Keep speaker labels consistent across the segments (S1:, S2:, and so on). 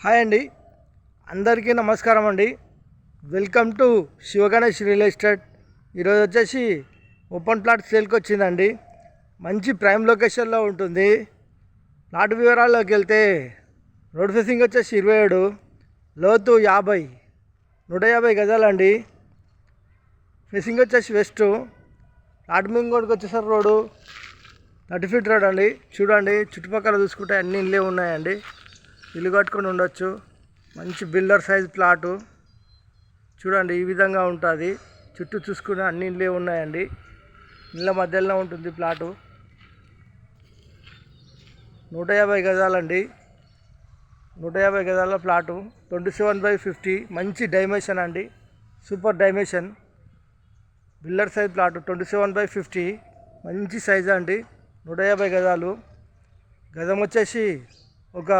S1: Hi అండి, అందరికీ నమస్కారం అండి. Welcome to Sivaganesh real estate. ఈరోజు వచ్చేసి ఓపెన్ ప్లాట్ సేల్కి వచ్చిందండి. మంచి ప్రైమ్ లొకేషన్లో ఉంటుంది. ప్లాట్ వివరాల్లోకి వెళ్తే రోడ్ ఫేసింగ్ వచ్చేసి 27, లోతు 50, 150 గజాలండి. ఫేసింగ్ వచ్చేసి వెస్ట్. ప్లాట్ ముంగోడికి వచ్చేసరి రోడ్డు 30 ఫీట్ రోడ్ అండి. చూడండి, చుట్టుపక్కల చూసుకుంటే అన్ని ఇళ్ళే ఉన్నాయండి. ఇల్లు కట్టుకొని ఉండొచ్చు. మంచి బిల్డర్ సైజ్ ప్లాటు చూడండి, ఈ విధంగా ఉంటుంది. చుట్టూ చూసుకునే అన్ని ఇళ్ళే ఉన్నాయండి. ఇళ్ళ మధ్యలో ఉంటుంది ప్లాటు. 150 గజాలండి. 150 గజాల ప్లాటు 27/50. మంచి డైమెన్షన్ అండి, super dimension. Builder size plot 27/50. మంచి సైజ్ అండి. 150 గజాలు. గజం వచ్చేసి ఒక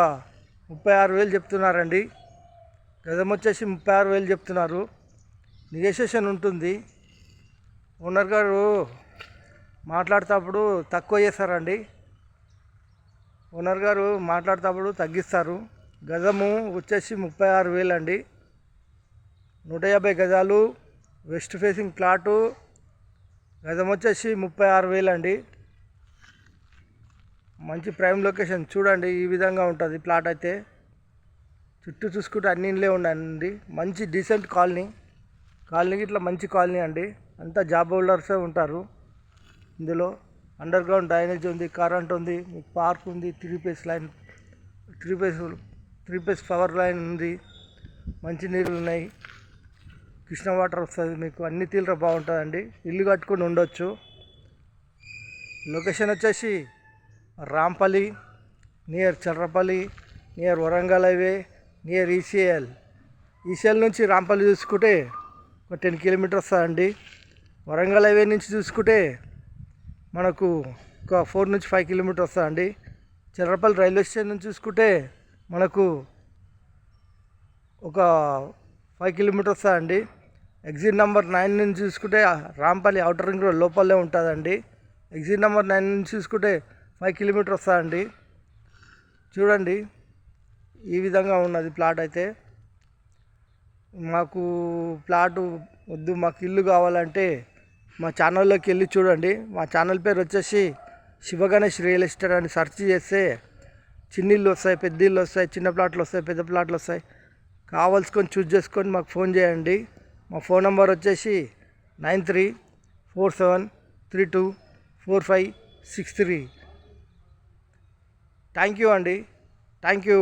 S1: 36,000 చెప్తున్నారండి. గజం వచ్చేసి 36,000 చెప్తున్నారు. నెగోషియేషన్ ఉంటుంది. ఓనర్ గారు మాట్లాడేటప్పుడు తక్కువ చేస్తారండి. ఓనర్ గారు మాట్లాడేటప్పుడు తగ్గిస్తారు. గజము వచ్చేసి 36,000 అండి. 150 గజాలు, వెస్ట్ ఫేసింగ్ ప్లాటు. గజం వచ్చేసి 36,000 అండి. మంచి ప్రైమ్ లొకేషన్ చూడండి, ఈ విధంగా ఉంటుంది ప్లాట్ అయితే. చుట్టూ చూసుకుంటే అన్ని ఇళ్ళే ఉన్నాయండి. మంచి డీసెంట్ కాలనీకి ఇట్లా మంచి కాలనీ అండి. అంతా జాబ్ హోల్డర్సే ఉంటారు ఇందులో. అండర్ గ్రౌండ్ డ్రైనేజ్ ఉంది, కరెంట్ ఉంది, మీకు పార్క్ ఉంది, త్రీ ఫేస్ పవర్ లైన్ ఉంది, మంచి నీళ్ళు ఉన్నాయి, కృష్ణ వాటర్ వస్తుంది. మీకు అన్ని తీరుగా బాగుంటుందండి. ఇల్లు కట్టుకొని ఉండొచ్చు. లొకేషన్ వచ్చేసి Rampally, near Cherlapally, near Warangal highway, near ECIL నుంచి రాంపల్లి చూసుకుంటే ఒక 10 కిలోమీటర్స్ వస్తుందండి. వరంగల్ హైవే నుంచి చూసుకుంటే మనకు ఒక 4 నుంచి 5 కిలోమీటర్స్ వస్తుందండి. చర్రపల్లి రైల్వే స్టేషన్ నుంచి చూసుకుంటే మనకు ఒక 5 కిలోమీటర్స్ వస్తుందండి. ఎగ్జిట్ నెంబర్ 9 నుంచి చూసుకుంటే రాంపల్లి అవుటర్ రింగ్ రోడ్ లోపలే ఉంటుందండి. ఎగ్జిట్ నెంబర్ 9 నుంచి చూసుకుంటే 5 కిలోమీటర్స్ వస్తుందండి. చూడండి, ఈ విధంగా ఉన్నది ప్లాట్ అయితే. మాకు ప్లాటు వద్దు, మాకు ఇల్లు కావాలంటే మా ఛానల్లోకి వెళ్ళి చూడండి. మా ఛానల్ పేరు వచ్చేసి శివగణేష్ రియల్ ఎస్టేట్ అని సెర్చ్ చేస్తే చిన్న ఇల్లు వస్తాయి, పెద్ద ఇల్లు వస్తాయి, చిన్న ప్లాట్లు వస్తాయి, పెద్ద ప్లాట్లు వస్తాయి. కావాల్సుకొని చూస్ చేసుకొని మాకు ఫోన్ చేయండి. మా ఫోన్ నెంబర్ వచ్చేసి 9347324563. థ్యాంక్ యూ అండి. Thank you.